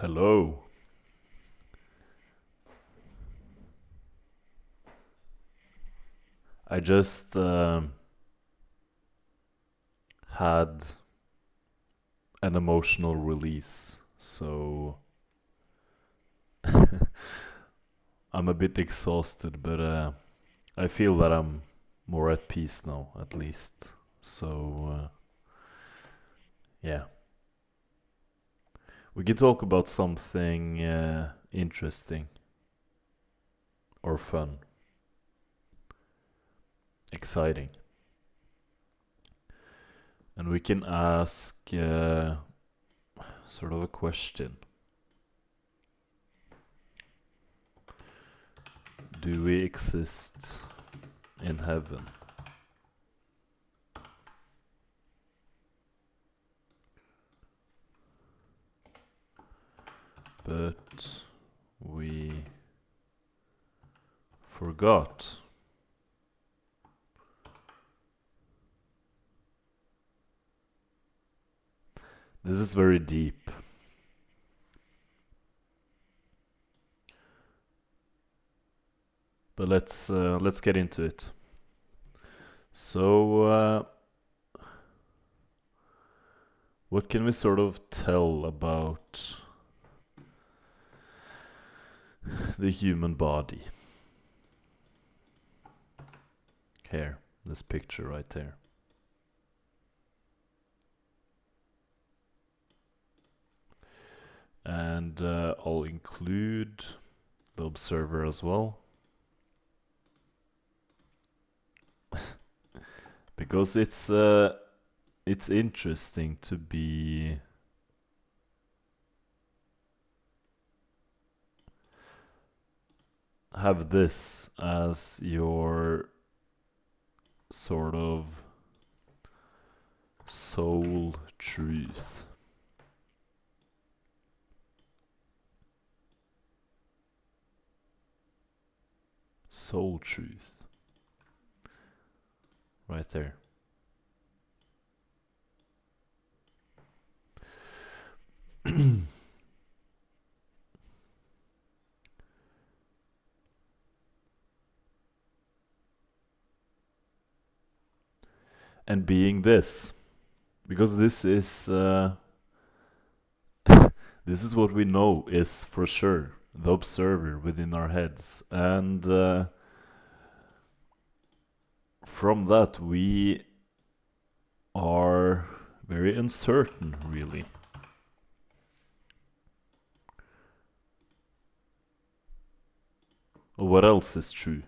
Hello. I just had an emotional release, so I'm a bit exhausted, but I feel that I'm more at peace now, at least. So, yeah. We can talk about something interesting or fun, exciting. And we can ask sort of a question. Do we exist in heaven? But we forgot. This is very deep. But let's get into it. So, what can we sort of tell about the human body? Here, this picture right there. And I'll include the observer as well. Because it's interesting to be have this as your sort of soul truth. Soul truth. Right there. And being this, because this is this is what we know is for sure the observer within our heads, and from that we are very uncertain, really. What else is true?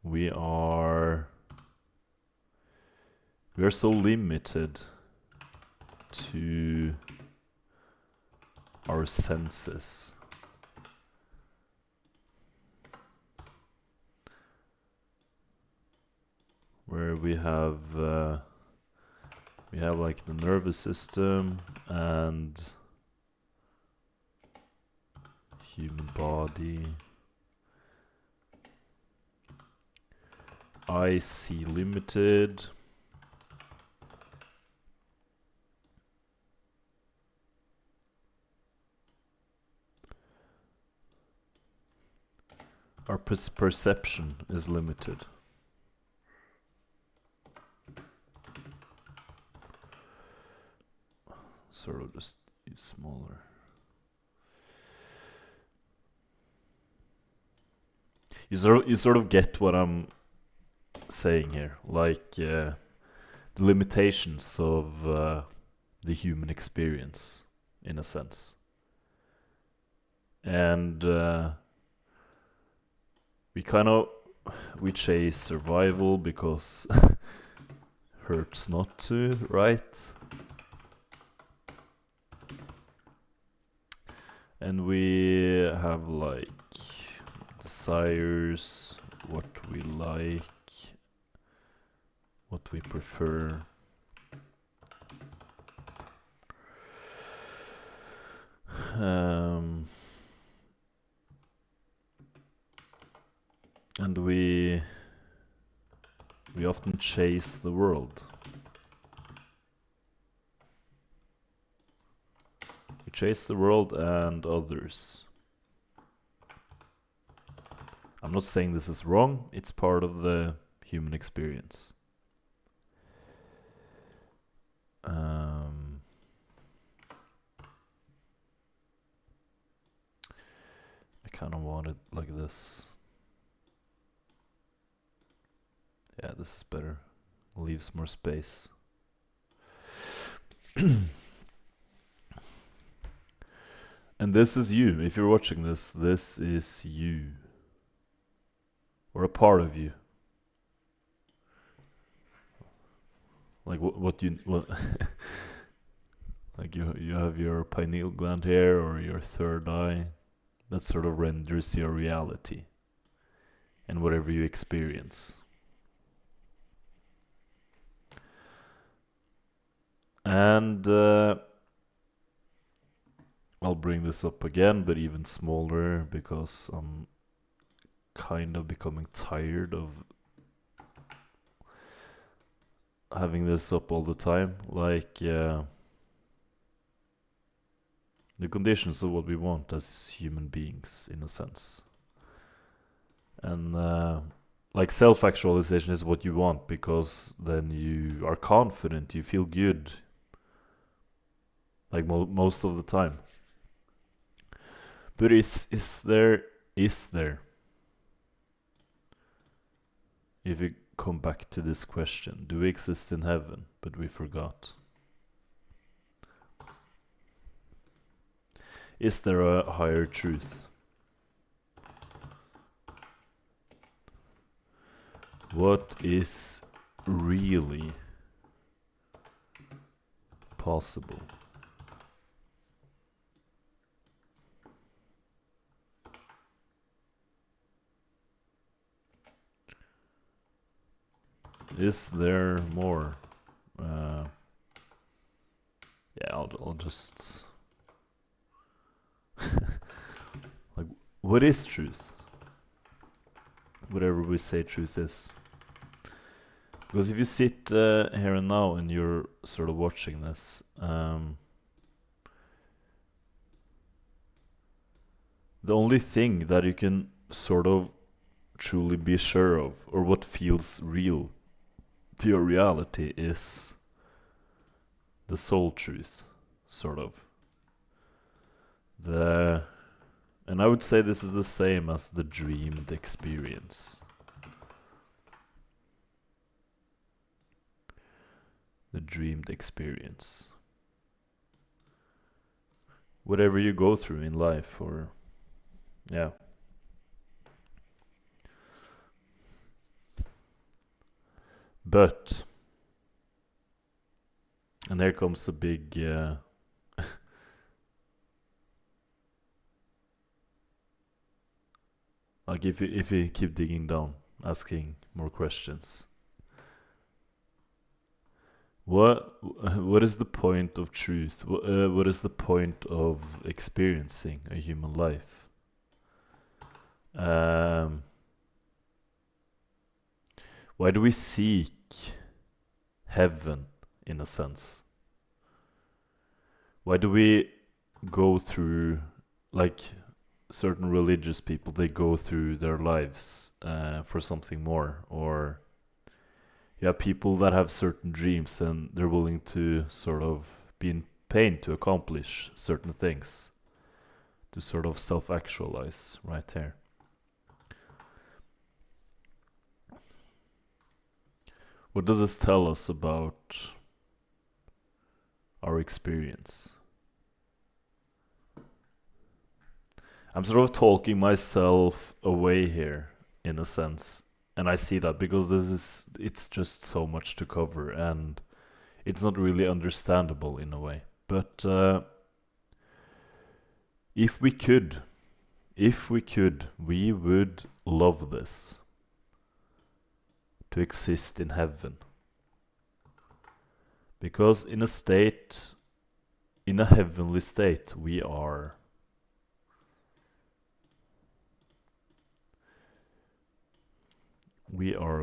We are we are so limited to our senses. Where we have like the nervous system and human body. I see limited. Our perception is limited. Sort of just use smaller. You sort of get what I'm saying here, like the limitations of the human experience, in a sense. And we kind of we chase survival because hurts not to, right? And we have like desires, what we like, what we prefer. And we often chase the world. Chase the world and others. I'm not saying this is wrong, it's part of the human experience. I kind of want it like this. Yeah, this is better. Leaves more space. And this is you. If you're watching this, this is you. Or a part of you. Like what you like you have your pineal gland here or your third eye. That sort of renders your reality and whatever you experience. And I'll bring this up again, but even smaller, because I'm kind of becoming tired of having this up all the time. Like, the conditions of what we want as human beings, in a sense. And like self-actualization is what you want, because then you are confident, you feel good, like most of the time. But is there, if we come back to this question, do we exist in heaven, but we forgot? Is there a higher truth? What is really possible? Is there more? Yeah, I'll just like, what is truth? Whatever we say truth is. Because if you sit here and now and you're sort of watching this, the only thing that you can sort of truly be sure of, or what feels real to your reality, is the soul truth, sort of. And I would say this is the same as the dreamed experience. The dreamed experience. Whatever you go through in life, or yeah. But, and there comes a big like if you keep digging down, asking more questions. What is the point of truth? What is the point of experiencing a human life? Why do we seek heaven, in a sense? Why do we go through, like certain religious people, they go through their lives for something more? Or you have people that have certain dreams and they're willing to sort of be in pain to accomplish certain things, to sort of self-actualize right there. What does this tell us about our experience? I'm sort of talking myself away here, in a sense, and I see that because it's just so much to cover, and it's not really understandable in a way. But if we could, we would love this, to exist in heaven. Because in a heavenly state, we are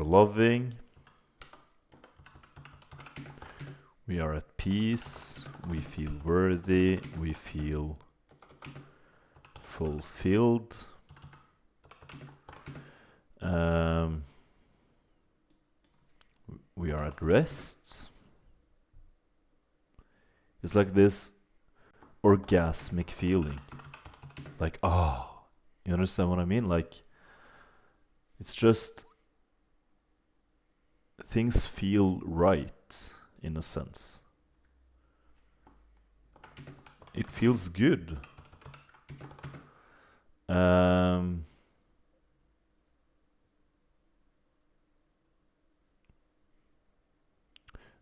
loving, We are at peace, we feel worthy, we feel fulfilled. We are at rest. It's like this orgasmic feeling. Like, oh, you understand what I mean? Like, it's just things feel right in a sense. It feels good.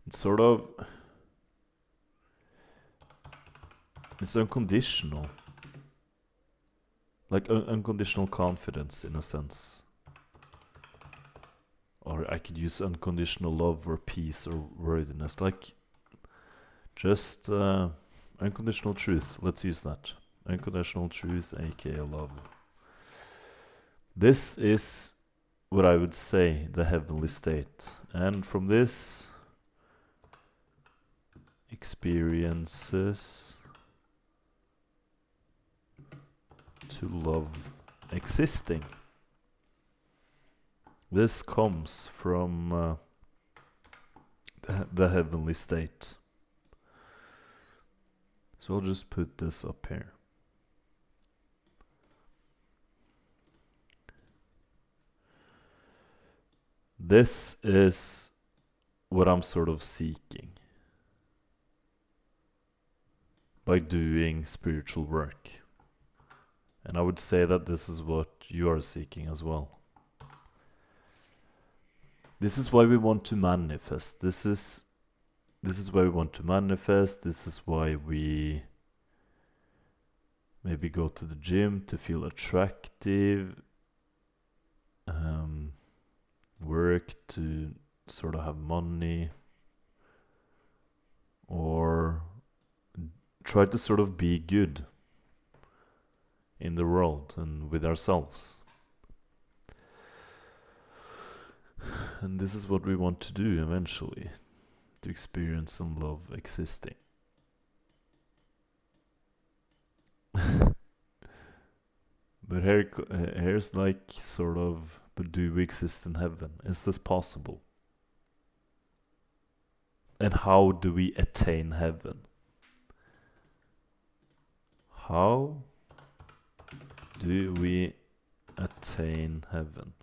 It's sort of, it's unconditional. Like unconditional confidence in a sense. Or I could use unconditional love or peace or worthiness. Like, just unconditional truth. Let's use that. Unconditional truth, aka love. This is what I would say the heavenly state. And from this, experiences to love existing. This comes from the heavenly state. So I'll just put this up here. This is what I'm sort of seeking by doing spiritual work. And I would say that this is what you are seeking as well. This is why we want to manifest. This is why we want to manifest. This is why we maybe go to the gym to feel attractive, work to sort of have money, or try to sort of be good in the world and with ourselves. And this is what we want to do eventually, to experience some love existing. But here's like sort of, but do we exist in heaven? Is this possible? And how do we attain heaven? How do we attain heaven?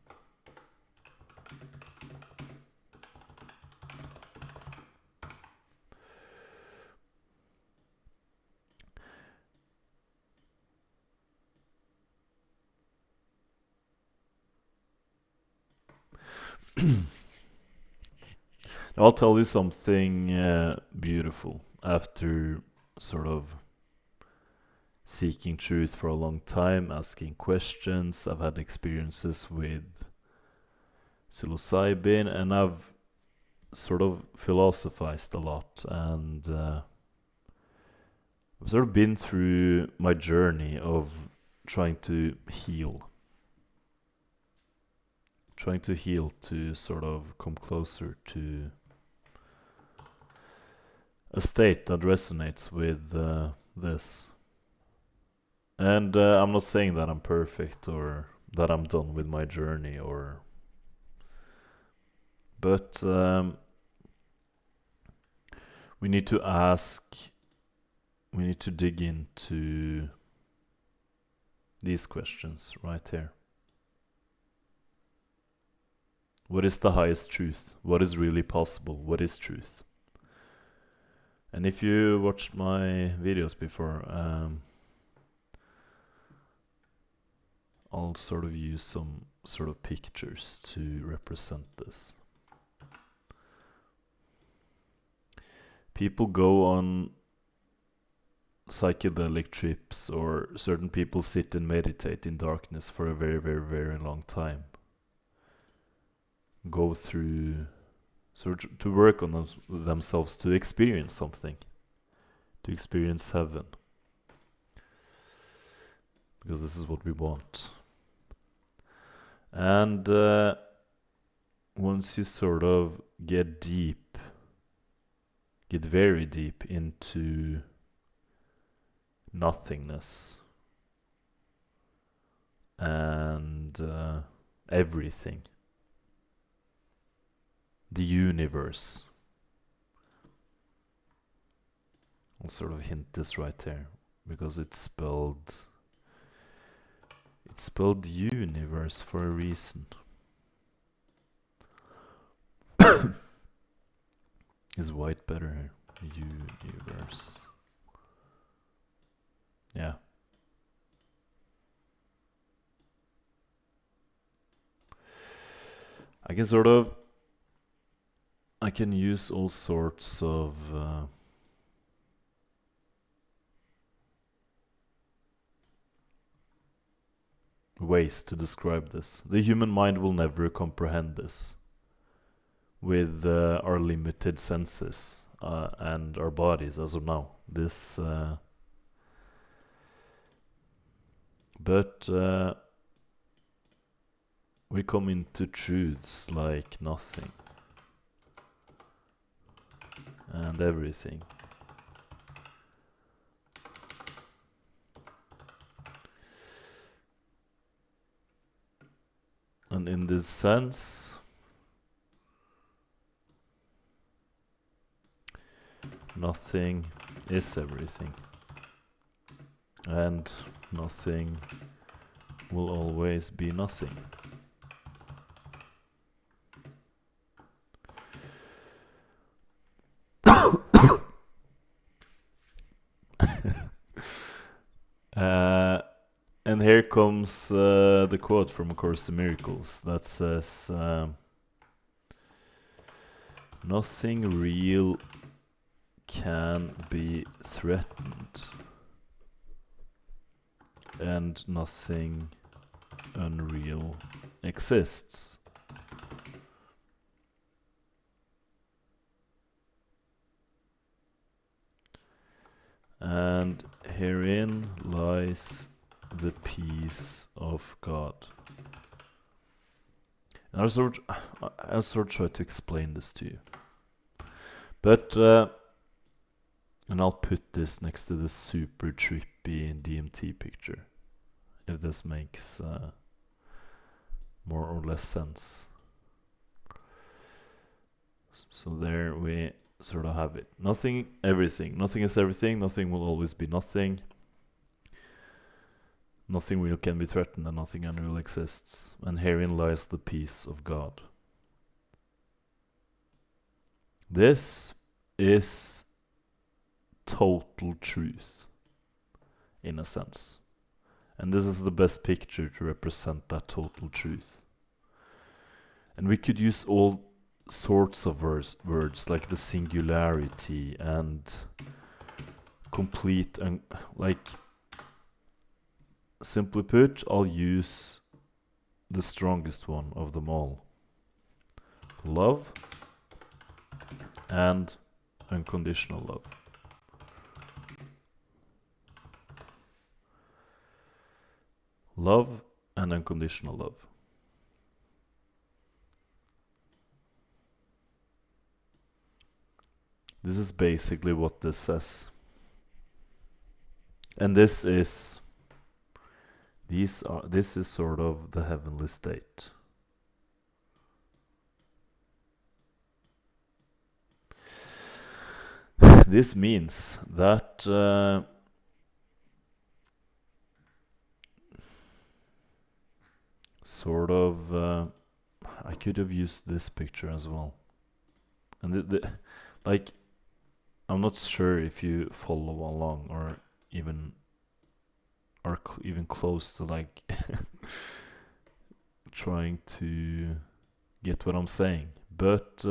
I'll tell you something beautiful. After sort of seeking truth for a long time, asking questions, I've had experiences with psilocybin, and I've sort of philosophized a lot, and I've sort of been through my journey of trying to heal. Trying to heal to sort of come closer to a state that resonates with this. And I'm not saying that I'm perfect or that I'm done with my journey, but we need to ask, we need to dig into these questions right here. What is the highest truth? What is really possible? What is truth? And if you watched my videos before, I'll sort of use some sort of pictures to represent this. People go on psychedelic trips, or certain people sit and meditate in darkness for a very, very, very long time. Go through, sort of to work on themselves, to experience something, to experience heaven. Because this is what we want. And once you sort of get deep get very deep into nothingness and everything. The universe. I'll sort of hint this right there because it's spelled universe for a reason. Is white better here? Universe. Yeah. I can use all sorts of ways to describe this. The human mind will never comprehend this with our limited senses and our bodies as of now. But we come into truths like nothing and everything. And in this sense, nothing is everything. And nothing will always be nothing. And here comes the quote from A Course in Miracles that says, nothing real can be threatened, and nothing unreal exists. And herein lies the peace of God. And I'll sort of try to explain this to you. But, and I'll put this next to the super trippy DMT picture, if this makes more or less sense. So there we sort of have it. Nothing, everything. Nothing is everything. Nothing will always be nothing. Nothing real can be threatened and nothing unreal exists. And herein lies the peace of God. This is total truth, in a sense. And this is the best picture to represent that total truth. And we could use all sorts of words like the singularity and complete, and like, simply put, I'll use the strongest one of them all. Love and unconditional love. Love and unconditional love. This is basically what this says. And this is sort of the heavenly state. This means that I could have used this picture as well. And like, I'm not sure if you follow along or even are even close to like trying to get what I'm saying, but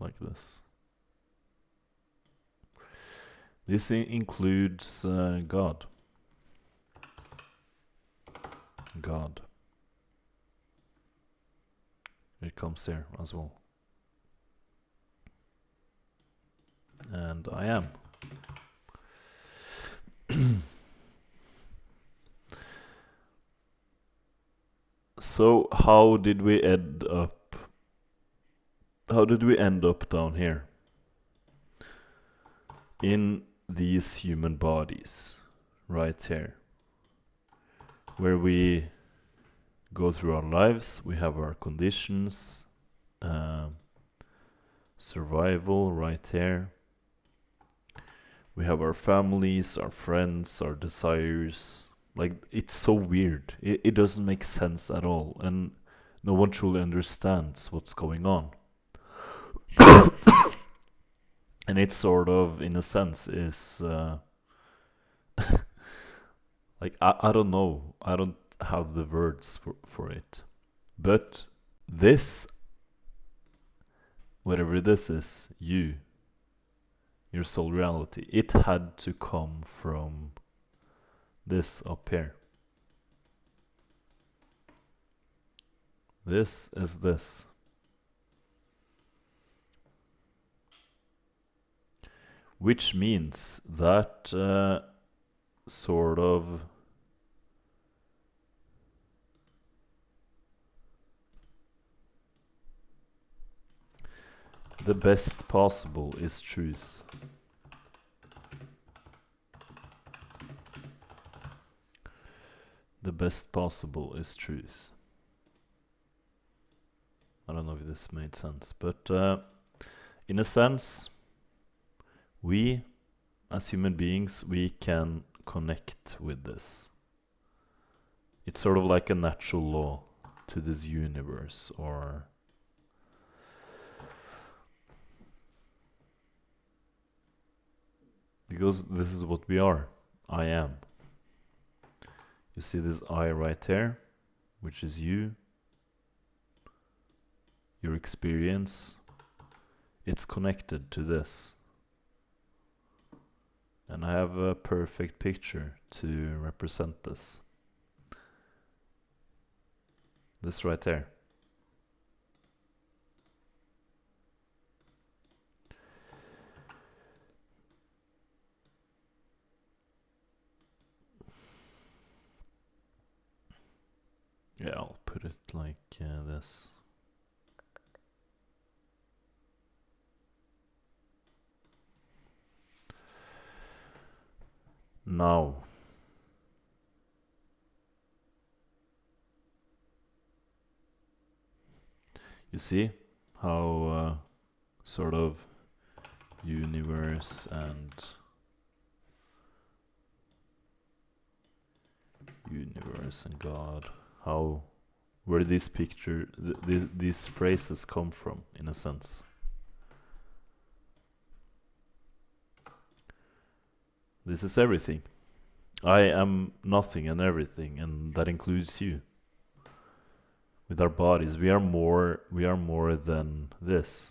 like this. This includes God. God. It comes here as well. And I am. So how did we end up how did we end up down here? In these human bodies, right here, where we go through our lives, we have our conditions, survival right here. We have our families, our friends, our desires. Like, it's so weird. It doesn't make sense at all, and no one truly understands what's going on. And it sort of, in a sense, is like, I don't know. I don't have the words for it. But this, whatever this is, your soul reality, it had to come from this up here. This is this. Which means that sort of the best possible is truth. The best possible is truth. I don't know if this made sense, but in a sense, we, as human beings, we can connect with this. It's sort of like a natural law to this universe, or because this is what we are. I am. You see this I right there, which is you, your experience. It's connected to this. And I have a perfect picture to represent this. This right there. Yeah, I'll put it like this. Now, you see how sort of universe and God, how, where these these phrases come from, in a sense. This is everything. I am nothing and everything, and that includes you. With our bodies, we are more than this.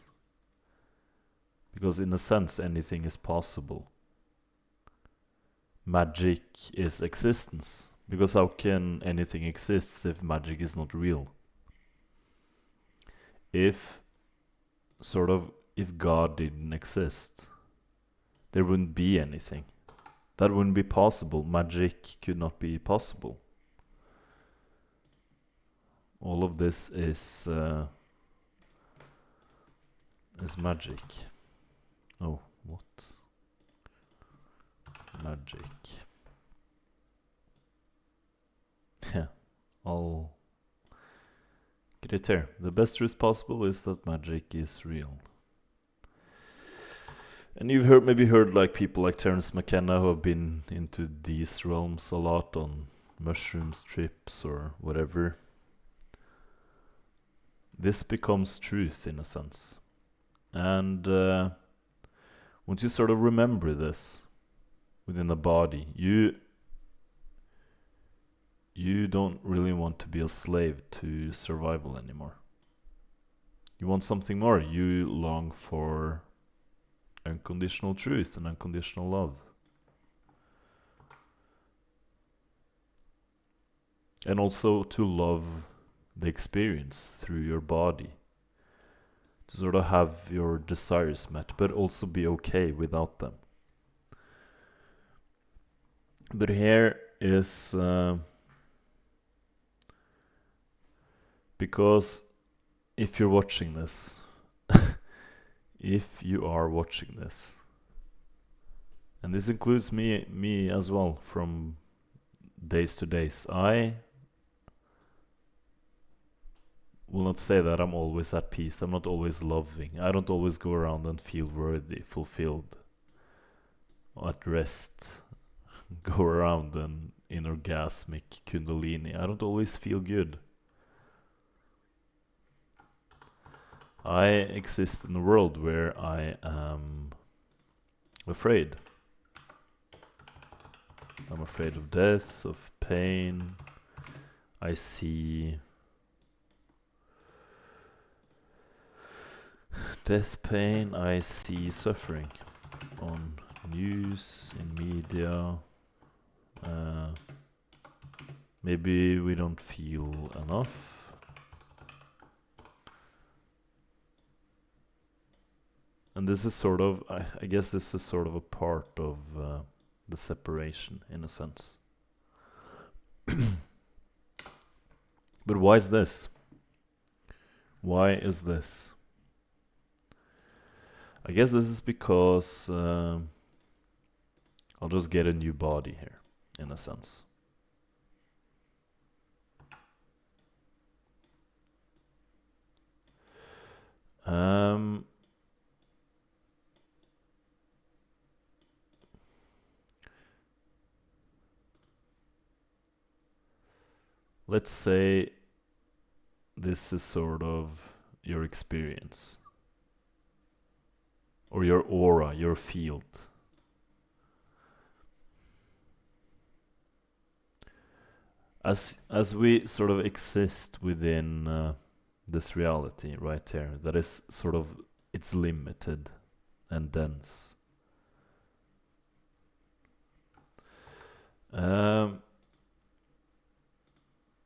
Because in a sense, anything is possible. Magic is existence. Because how can anything exist if magic is not real? If God didn't exist, there wouldn't be anything. That wouldn't be possible. Magic could not be possible. All of this is magic. Oh, what? Magic. Yeah, I'll get it here. The best truth possible is that magic is real. And you've maybe heard like people like Terence McKenna who have been into these realms a lot on mushrooms trips or whatever. This becomes truth in a sense. And once you sort of remember this within the body, you don't really want to be a slave to survival anymore. You want something more. You long for unconditional truth and unconditional love. And also to love the experience through your body. To sort of have your desires met, but also be okay without them. But here is because if you're watching this if you are watching this, and this includes me as well, from days to days, I will not say that I'm always at peace. I'm not always loving. I don't always go around and feel worthy, fulfilled, at rest, go around and in orgasmic kundalini. I don't always feel good. I exist in a world where I am afraid. I'm afraid of death, of pain. I see death, pain, I see suffering on news, in media. Maybe we don't feel enough. And this is sort of, I guess this is sort of a part of the separation, in a sense. But why is this? Why is this? I guess this is because I'll just get a new body here, in a sense. Let's say this is sort of your experience, or your aura, your field. As we sort of exist within this reality right here, that is sort of, it's limited and dense.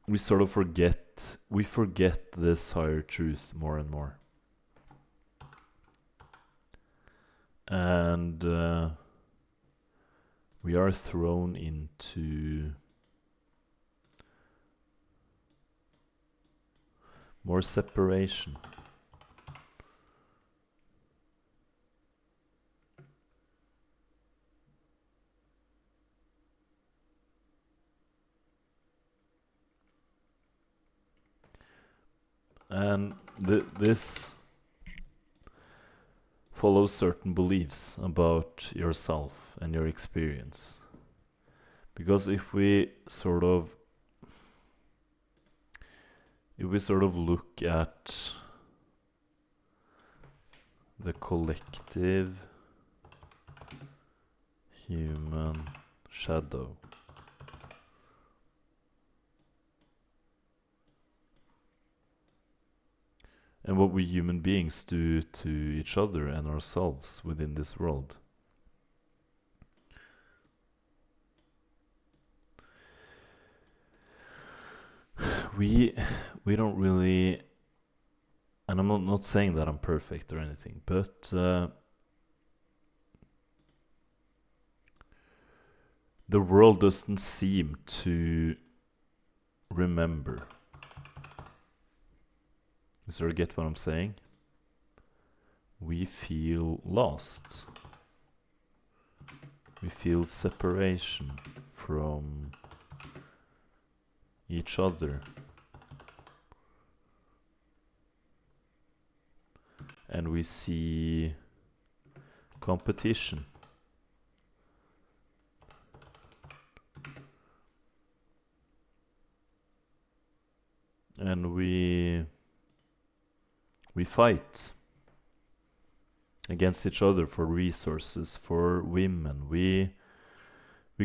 We sort of forget this higher truth more and more. And we are thrown into more separation. And this follows certain beliefs about yourself and your experience. Because if we sort of look at the collective human shadow, and what we human beings do to each other and ourselves within this world, we don't really, and I'm not saying that I'm perfect or anything, but the world doesn't seem to remember. You sort of get what I'm saying? We feel lost. We feel separation from each other. And we see competition. And we fight against each other for resources, for women. We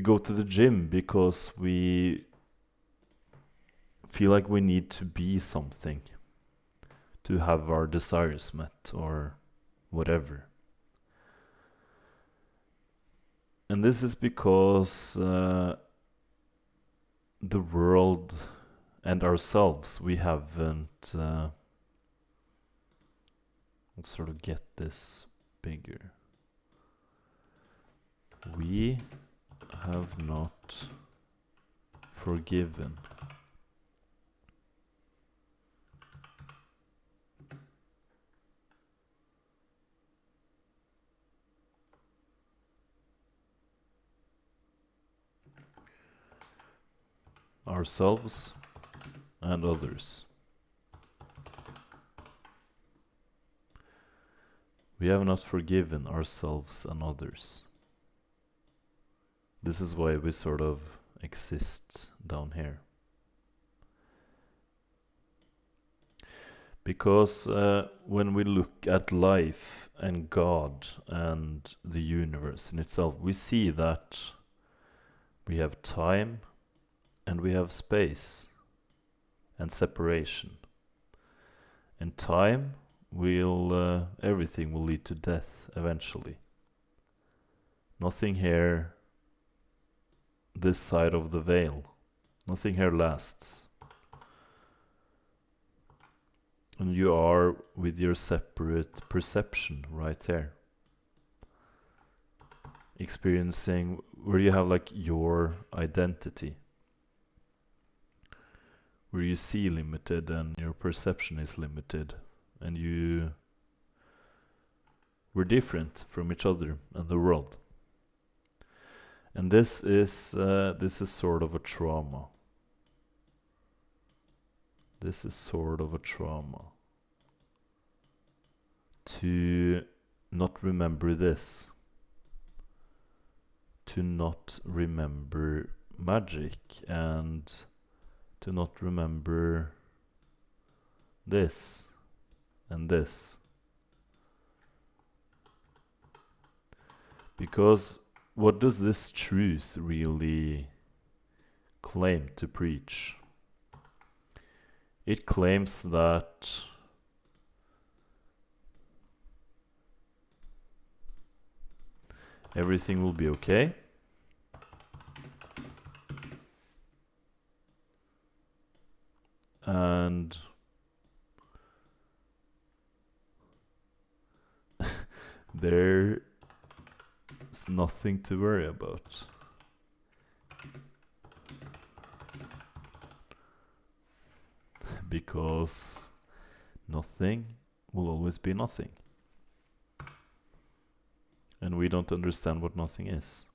go to the gym because we feel like we need to be something to have our desires met or whatever. And this is because the world and ourselves, we haven't, let's sort of get this bigger. We have not forgiven. ourselves and others. We have not forgiven ourselves and others. This is why we sort of exist down here. Because when we look at life and God and the universe in itself, we see that we have time and we have space and separation. And time will, everything will lead to death eventually. Nothing here this side of the veil. Nothing here lasts. And you are with your separate perception right there. Experiencing where you have like your identity. Where you see limited and your perception is limited. And we're different from each other and the world. And this is sort of a trauma. This is sort of a trauma. To not remember this. To not remember magic and to not remember this and this. Because what does this truth really claim to preach? It claims that everything will be okay. And there's nothing to worry about. Because nothing will always be nothing. And we don't understand what nothing is.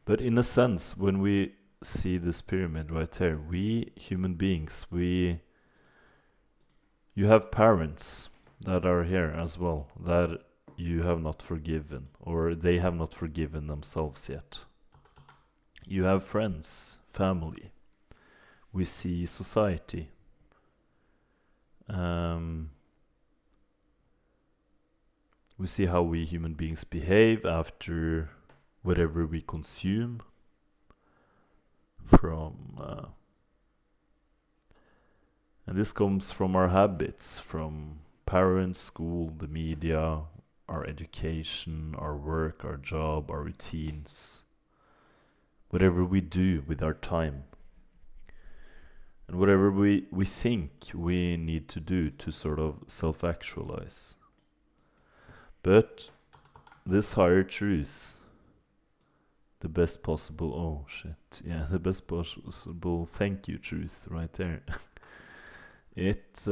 But in a sense, when we see this pyramid right there, we human beings, you have parents that are here as well, that you have not forgiven, or they have not forgiven themselves yet. You have friends, family. We see society. We see how we human beings behave after whatever we consume from and this comes from our habits, from parents, school, the media, our education, our work, our job, our routines, whatever we do with our time, and whatever we think we need to do to sort of self-actualize. But this higher truth, the best possible, oh shit, yeah, the best possible thank you truth right there. It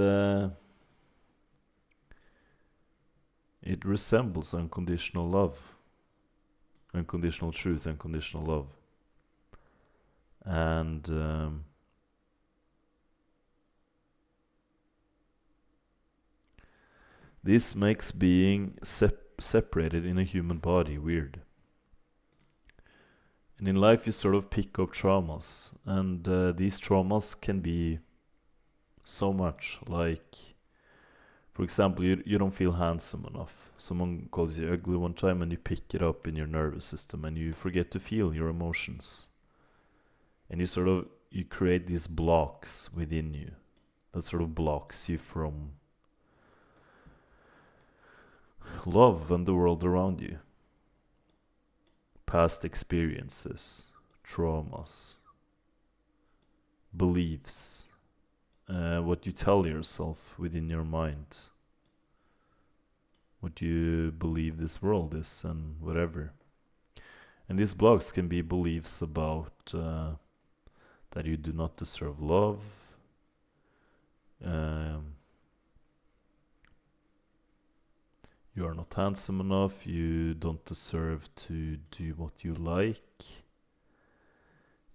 resembles unconditional love, unconditional truth, unconditional love. And this makes being separated in a human body weird. And in life you sort of pick up traumas, and these traumas can be so much, like, for example, you don't feel handsome enough. Someone calls you ugly one time and you pick it up in your nervous system and you forget to feel your emotions. And you create these blocks within you that sort of blocks you from love and the world around you. Past experiences, traumas, beliefs, what you tell yourself within your mind, what you believe this world is, and whatever. And these blocks can be beliefs about that you do not deserve love, you are not handsome enough, you don't deserve to do what you like,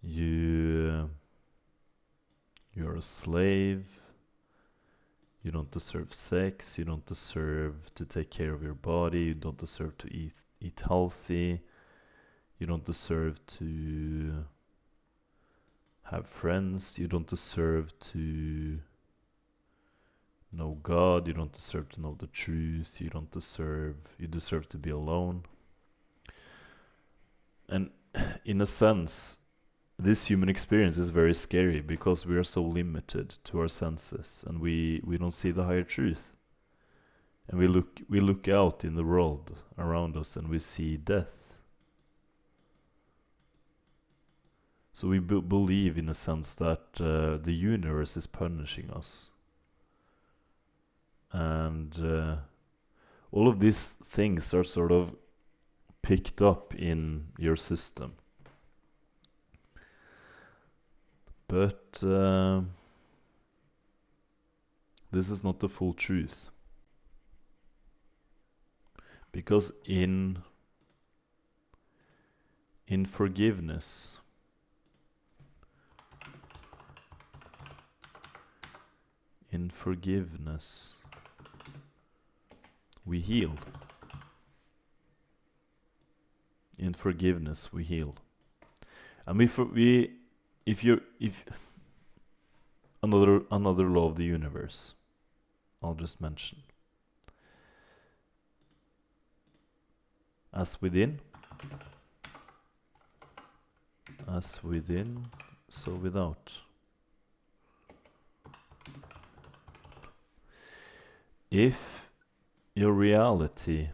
You're a slave. You don't deserve sex. You don't deserve to take care of your body. You don't deserve to eat healthy. You don't deserve to have friends. You don't deserve to know God. You don't deserve to know the truth. You deserve to be alone. And in a sense, this human experience is very scary because we are so limited to our senses and we don't see the higher truth. And we look out in the world around us and we see death. So we believe in a sense that the universe is punishing us. And all of these things are sort of picked up in your system. But this is not the full truth. Because in forgiveness, we heal. In forgiveness, we heal. And if another law of the universe, I'll just mention. As within, so without. If your reality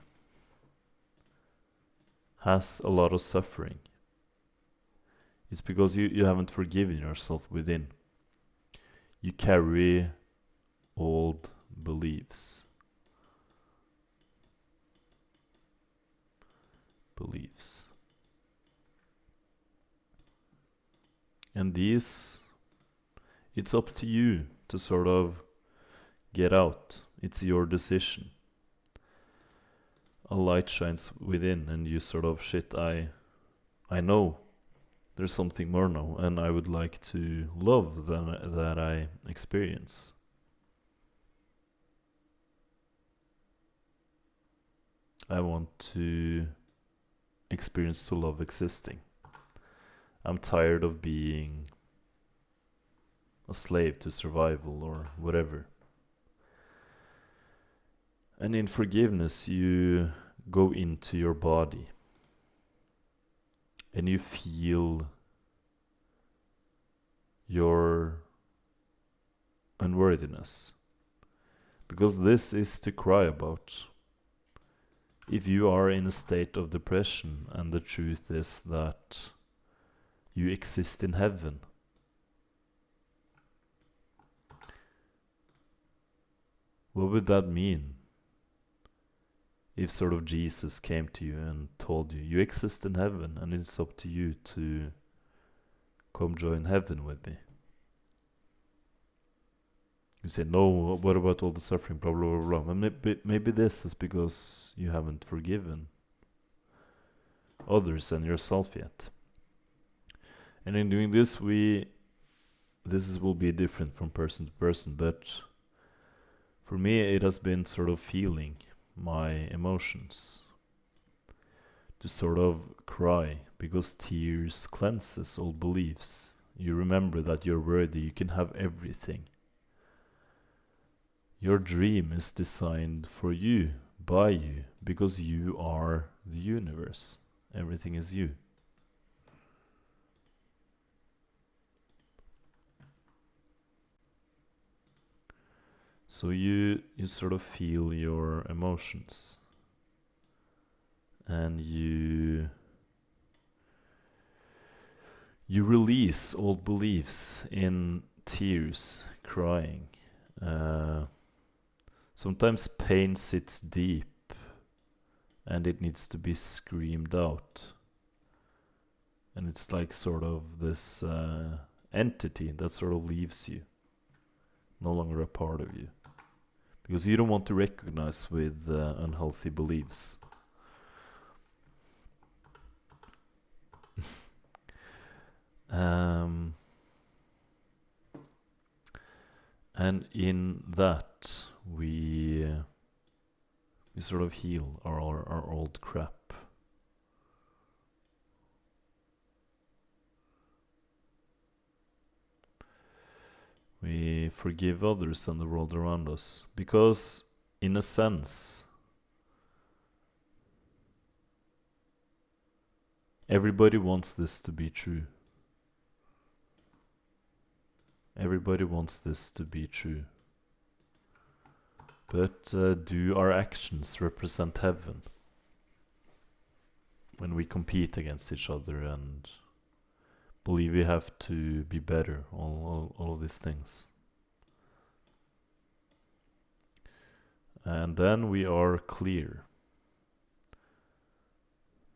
has a lot of suffering, it's because you haven't forgiven yourself within. You carry old beliefs. And these, it's up to you to sort of get out. It's your decision. A light shines within and you sort of, shit, I know there's something more now and I would like to love that I experience. I want to experience to love existing. I'm tired of being a slave to survival or whatever. And in forgiveness, you go into your body and you feel your unworthiness. Because this is to cry about. If you are in a state of depression and the truth is that you exist in heaven, what would that mean? If sort of Jesus came to you and told you, you exist in heaven and it's up to you to come join heaven with me. You say, no, what about all the suffering, blah, blah, blah, blah. Maybe this is because you haven't forgiven others and yourself yet. And in doing this, will be different from person to person, but for me it has been sort of feeling my emotions, to sort of cry, because tears cleanses all beliefs. You remember that you're worthy, you can have everything. Your dream is designed for you, by you, because you are the universe. Everything is you. So you sort of feel your emotions and you release old beliefs in tears, crying. Sometimes pain sits deep and it needs to be screamed out. And it's like sort of this entity that sort of leaves you, no longer a part of you. Because you don't want to recognize with unhealthy beliefs. Um, and in that, we sort of heal our old crap. We forgive others and the world around us. Because, in a sense, everybody wants this to be true. Everybody wants this to be true. But do our actions represent heaven? When we compete against each other and believe we have to be better, all of these things. And then we are clear.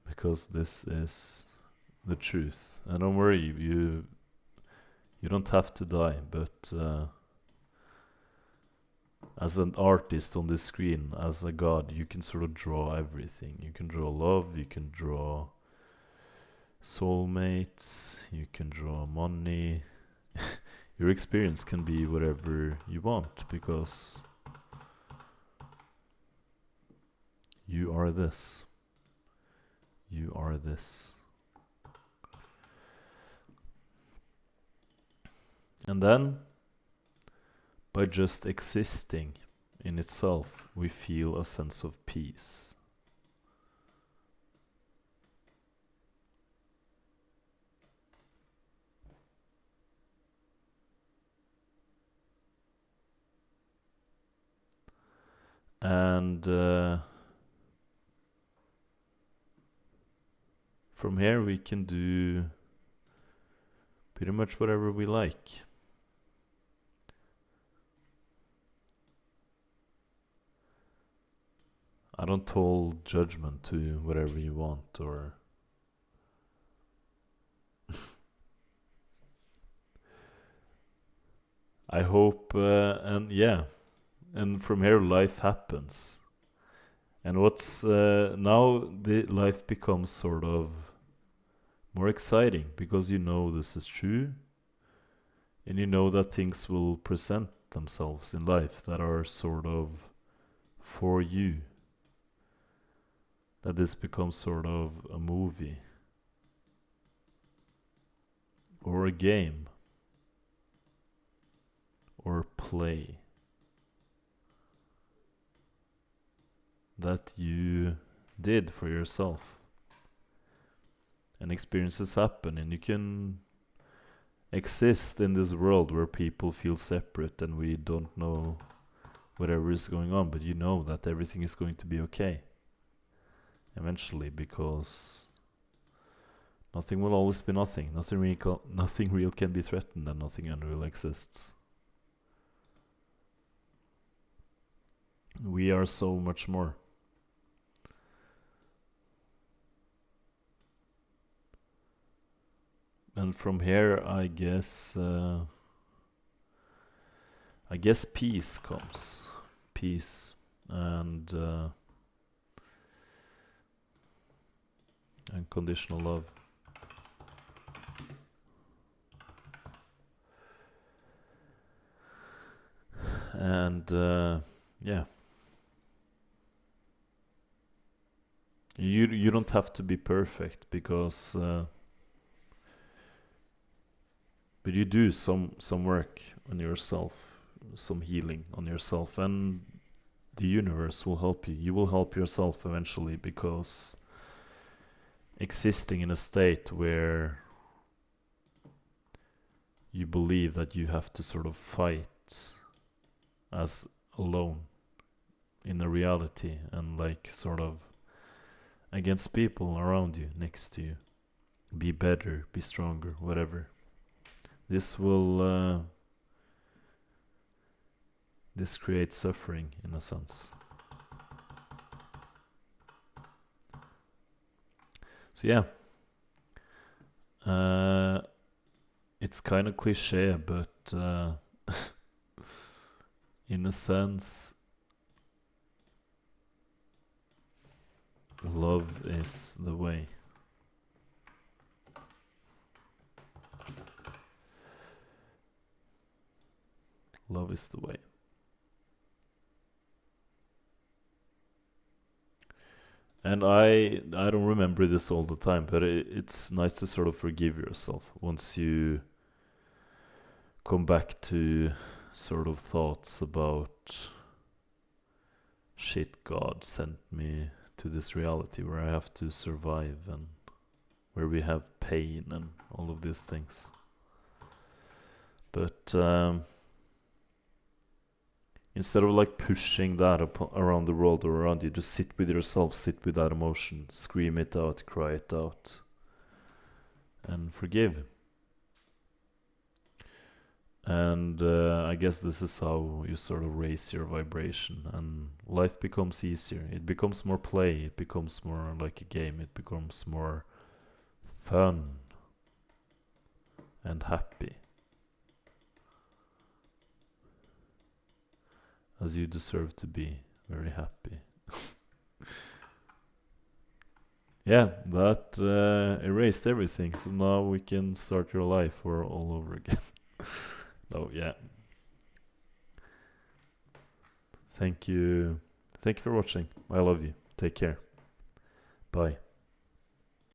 Because this is the truth. And don't worry, you don't have to die, but as an artist on the screen, as a god, you can sort of draw everything. You can draw love, you can draw soulmates, you can draw money. Your experience can be whatever you want, because you are this. You are this. And then, by just existing in itself, we feel a sense of peace. And from here we can do pretty much whatever we like. I don't hold judgment to whatever you want, or I hope, and yeah, and from here life happens. And what's now the life becomes sort of more exciting, because you know this is true, and you know that things will present themselves in life that are sort of for you. That this becomes sort of a movie or a game or play that you did for yourself. And experiences happen, and you can exist in this world where people feel separate and we don't know whatever is going on, but you know that everything is going to be okay eventually, because nothing will always be nothing. Nothing real can be threatened, and nothing unreal exists. We are so much more. And from here, I guess peace comes. Peace and unconditional love. And yeah, you don't have to be perfect, because but you do some work on yourself, some healing on yourself, and the universe will help you. You will help yourself eventually, because existing in a state where you believe that you have to sort of fight as alone in a reality, and like sort of against people around you, next to you, be better, be stronger, whatever. This will this creates suffering in a sense. So yeah, it's kind of cliche, but in a sense, love is the way. love is the way. And I don't remember this all the time, but it's nice to sort of forgive yourself once you come back to sort of thoughts about shit, God sent me to this reality where I have to survive and where we have pain and all of these things. But instead of like pushing that around the world or around you, just sit with yourself, sit with that emotion, scream it out, cry it out, and forgive. And I guess this is how you sort of raise your vibration, and life becomes easier. It becomes more play, it becomes more like a game, it becomes more fun and happy, as you deserve to be very happy. Yeah, that erased everything, so now we can start your life all over again. Oh yeah. Thank you. Thank you for watching. I love you. Take care. Bye.